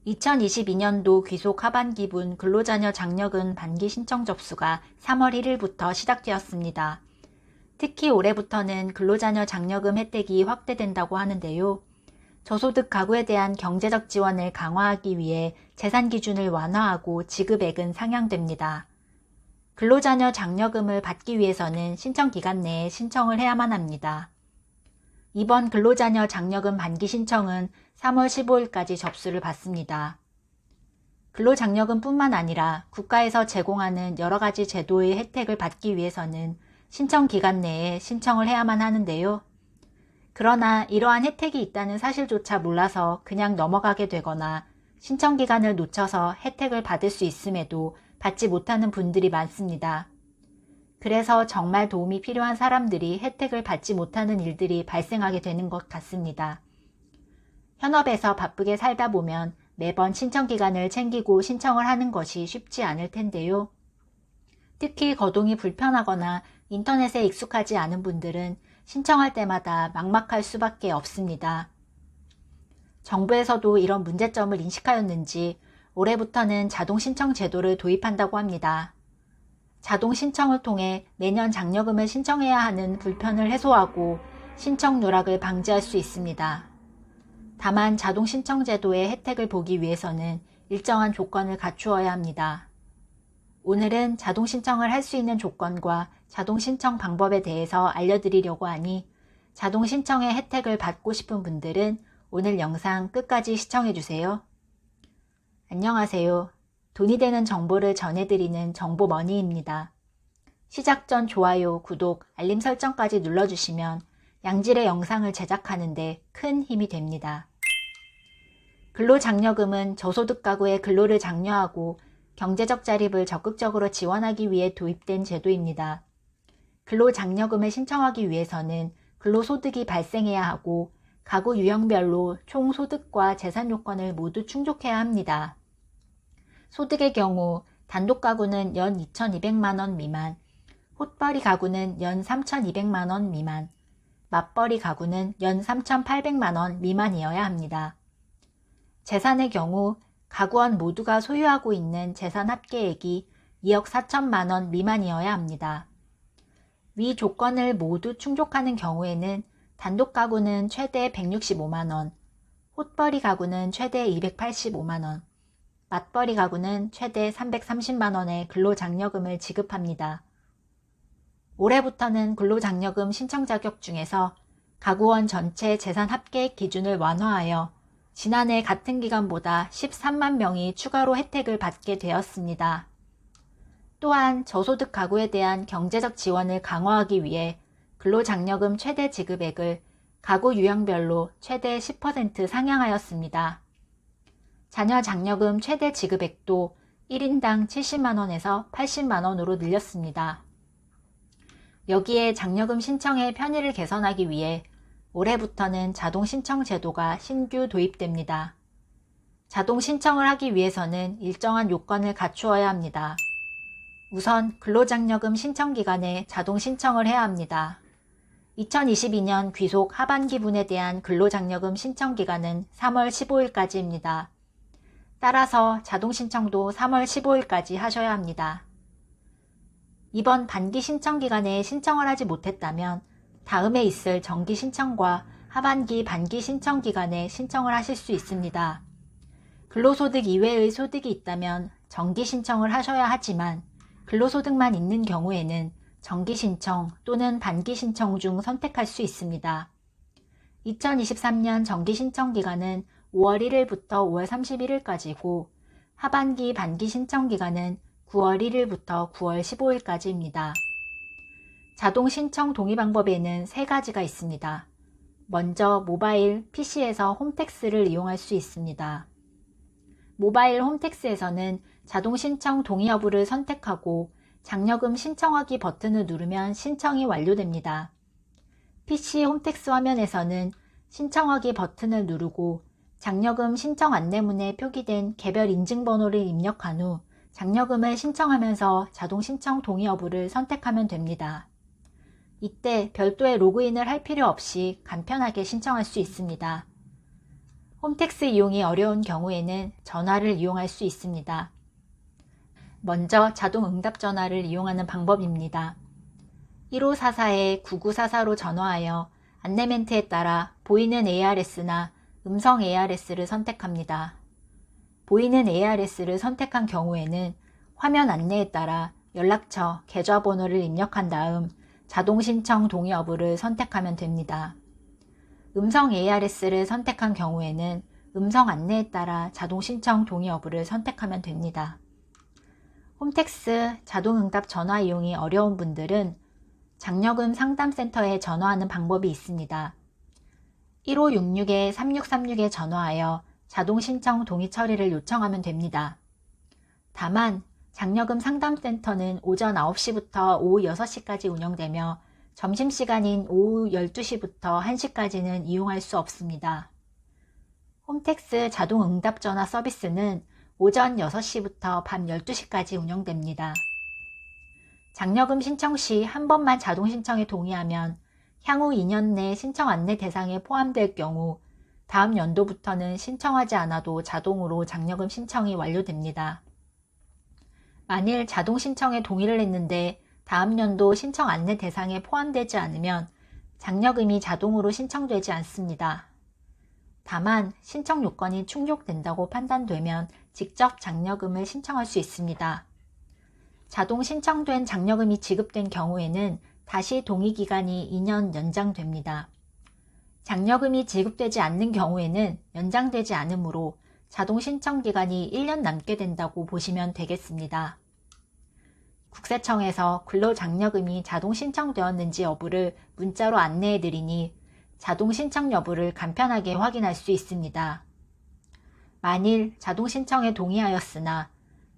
2022년도 귀속 하반기분 근로자녀 장려금 반기 신청 접수가 3월 1일부터 시작되었습니다. 특히 올해부터는 근로자녀 장려금 혜택이 확대된다고 하는데요. 저소득 가구에 대한 경제적 지원을 강화하기 위해 재산 기준을 완화하고 지급액은 상향됩니다. 근로자녀 장려금을 받기 위해서는 신청 기간 내에 신청을 해야만 합니다. 이번 근로자녀 장려금 반기 신청은 3월 15일까지 접수를 받습니다. 근로장려금뿐만 아니라 국가에서 제공하는 여러가지 제도의 혜택을 받기 위해서는 신청 기간 내에 신청을 해야만 하는데요. 그러나 이러한 혜택이 있다는 사실조차 몰라서 그냥 넘어가게 되거나 신청 기간을 놓쳐서 혜택을 받을 수 있음에도 받지 못하는 분들이 많습니다. 그래서 정말 도움이 필요한 사람들이 혜택을 받지 못하는 일들이 발생하게 되는 것 같습니다. 현업에서 바쁘게 살다 보면 매번 신청 기간을 챙기고 신청을 하는 것이 쉽지 않을 텐데요. 특히 거동이 불편하거나 인터넷에 익숙하지 않은 분들은 신청할 때마다 막막할 수밖에 없습니다. 정부에서도 이런 문제점을 인식하였는지 올해부터는 자동 신청 제도를 도입한다고 합니다. 자동 신청을 통해 매년 장려금을 신청해야 하는 불편을 해소하고 신청 누락을 방지할 수 있습니다. 다만 자동 신청 제도의 혜택을 보기 위해서는 일정한 조건을 갖추어야 합니다. 오늘은 자동 신청을 할 수 있는 조건과 자동 신청 방법에 대해서 알려드리려고 하니 자동 신청의 혜택을 받고 싶은 분들은 오늘 영상 끝까지 시청해주세요. 안녕하세요. 돈이 되는 정보를 전해드리는 정보머니입니다. 시작 전 좋아요, 구독, 알림 설정까지 눌러주시면 양질의 영상을 제작하는데 큰 힘이 됩니다. 근로장려금은 저소득 가구의 근로를 장려하고 경제적 자립을 적극적으로 지원하기 위해 도입된 제도입니다. 근로장려금을 신청하기 위해서는 근로소득이 발생해야 하고 가구 유형별로 총 소득과 재산 요건을 모두 충족해야 합니다. 소득의 경우 단독 가구는 연 2,200만원 미만, 홑벌이 가구는 연 3,200만원 미만, 맞벌이 가구는 연 3,800만원 미만이어야 합니다. 재산의 경우 가구원 모두가 소유하고 있는 재산 합계액이 2억 4천만원 미만이어야 합니다. 위 조건을 모두 충족하는 경우에는 단독 가구는 최대 165만원, 홑벌이 가구는 최대 285만원, 맞벌이 가구는 최대 330만원의 근로장려금을 지급합니다. 올해부터는 근로장려금 신청 자격 중에서 가구원 전체 재산 합계액 기준을 완화하여 지난해 같은 기간보다 13만 명이 추가로 혜택을 받게 되었습니다. 또한 저소득 가구에 대한 경제적 지원을 강화하기 위해 근로장려금 최대 지급액을 가구 유형별로 최대 10% 상향하였습니다. 자녀 장려금 최대 지급액도 1인당 70만원에서 80만원으로 늘렸습니다. 여기에 장려금 신청의 편의를 개선하기 위해 올해부터는 자동 신청 제도가 신규 도입됩니다. 자동 신청을 하기 위해서는 일정한 요건을 갖추어야 합니다. 우선 근로장려금 신청 기간에 자동 신청을 해야 합니다. 2022년 귀속 하반기분에 대한 근로장려금 신청 기간은 3월 15일까지입니다. 따라서 자동 신청도 3월 15일까지 하셔야 합니다. 이번 반기 신청 기간에 신청을 하지 못했다면 다음에 있을 정기 신청과 하반기 반기 신청 기간에 신청을 하실 수 있습니다. 근로소득 이외의 소득이 있다면 정기 신청을 하셔야 하지만 근로소득만 있는 경우에는 정기 신청 또는 반기 신청 중 선택할 수 있습니다. 2023년 정기 신청 기간은 5월 1일부터 5월 31일까지고 하반기 반기 신청 기간은 9월 1일부터 9월 15일까지입니다. 자동 신청 동의 방법에는 3가지가 있습니다. 먼저 모바일, PC에서 홈택스를 이용할 수 있습니다. 모바일 홈택스에서는 자동 신청 동의 여부를 선택하고 장려금 신청하기 버튼을 누르면 신청이 완료됩니다. PC 홈택스 화면에서는 신청하기 버튼을 누르고 장려금 신청 안내문에 표기된 개별 인증번호를 입력한 후 장려금을 신청하면서 자동 신청 동의 여부를 선택하면 됩니다. 이때 별도의 로그인을 할 필요 없이 간편하게 신청할 수 있습니다. 홈택스 이용이 어려운 경우에는 전화를 이용할 수 있습니다. 먼저 자동응답 전화를 이용하는 방법입니다. 1544-9944로 전화하여 안내 멘트에 따라 보이는 ARS나 음성 ARS를 선택합니다. 보이는 ARS를 선택한 경우에는 화면 안내에 따라 연락처, 계좌번호를 입력한 다음 자동 신청 동의 여부를 선택하면 됩니다. 음성 ARS를 선택한 경우에는 음성 안내에 따라 자동 신청 동의 여부를 선택하면 됩니다. 홈택스 자동응답 전화 이용이 어려운 분들은 장려금 상담센터에 전화하는 방법이 있습니다. 1566-3636에 전화하여 자동 신청 동의 처리를 요청하면 됩니다. 다만 장려금 상담센터는 오전 9시부터 오후 6시까지 운영되며 점심시간인 오후 12시부터 1시까지는 이용할 수 없습니다. 홈택스 자동응답 전화 서비스는 오전 6시부터 밤 12시까지 운영됩니다. 장려금 신청 시 한 번만 자동 신청에 동의하면 향후 2년 내 신청 안내 대상에 포함될 경우 다음 연도부터는 신청하지 않아도 자동으로 장려금 신청이 완료됩니다. 만일 자동 신청에 동의를 했는데 다음 연도 신청 안내 대상에 포함되지 않으면 장려금이 자동으로 신청되지 않습니다. 다만 신청 요건이 충족된다고 판단되면 직접 장려금을 신청할 수 있습니다. 자동 신청된 장려금이 지급된 경우에는 다시 동의기간이 2년 연장됩니다. 장려금이 지급되지 않는 경우에는 연장되지 않으므로 자동 신청 기간이 1년 남게 된다고 보시면 되겠습니다. 국세청에서 근로장려금이 자동 신청되었는지 여부를 문자로 안내해 드리니 자동 신청 여부를 간편하게 확인할 수 있습니다. 만일 자동 신청에 동의하였으나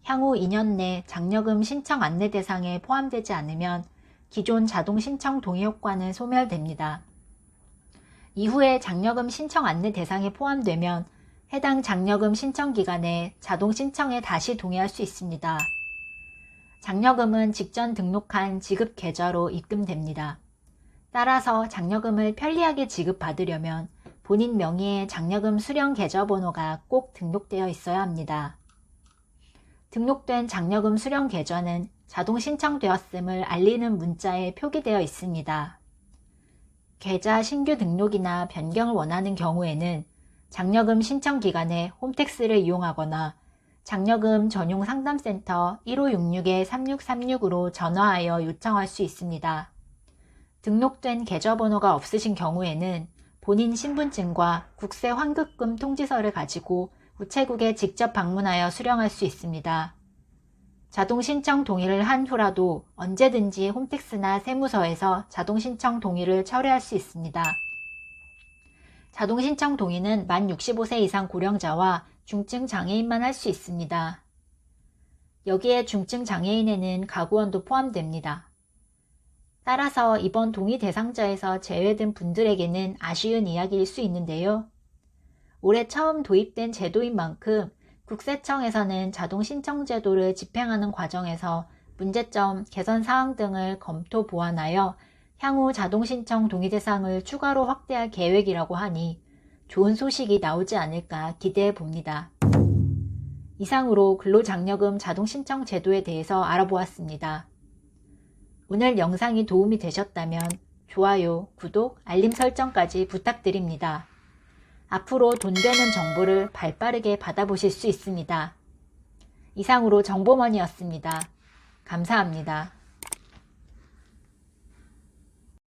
향후 2년 내 장려금 신청 안내 대상에 포함되지 않으면 기존 자동 신청 동의 효과는 소멸됩니다. 이후에 장려금 신청 안내 대상에 포함되면 해당 장려금 신청 기간에 자동 신청에 다시 동의할 수 있습니다. 장려금은 직전 등록한 지급 계좌로 입금됩니다. 따라서 장려금을 편리하게 지급받으려면 본인 명의의 장려금 수령 계좌번호가 꼭 등록되어 있어야 합니다. 등록된 장려금 수령 계좌는 자동 신청되었음을 알리는 문자에 표기되어 있습니다. 계좌 신규 등록이나 변경을 원하는 경우에는 장려금 신청 기간에 홈택스를 이용하거나 장려금 전용 상담센터 1566-3636으로 전화하여 요청할 수 있습니다. 등록된 계좌번호가 없으신 경우에는 본인 신분증과 국세 환급금 통지서를 가지고 우체국에 직접 방문하여 수령할 수 있습니다. 자동 신청 동의를 한 후라도 언제든지 홈택스나 세무서에서 자동 신청 동의를 철회할 수 있습니다. 자동 신청 동의는 만 65세 이상 고령자와 중증 장애인만 할 수 있습니다. 여기에 중증 장애인에는 가구원도 포함됩니다. 따라서 이번 동의 대상자에서 제외된 분들에게는 아쉬운 이야기일 수 있는데요. 올해 처음 도입된 제도인 만큼 국세청에서는 자동 신청 제도를 집행하는 과정에서 문제점, 개선 사항 등을 검토 보완하여 향후 자동 신청 동의 대상을 추가로 확대할 계획이라고 하니 좋은 소식이 나오지 않을까 기대해 봅니다. 이상으로 근로장려금 자동 신청 제도에 대해서 알아보았습니다. 오늘 영상이 도움이 되셨다면 좋아요, 구독, 알림 설정까지 부탁드립니다. 앞으로 돈 되는 정보를 발빠르게 받아보실 수 있습니다. 이상으로 정보머니였습니다. 감사합니다.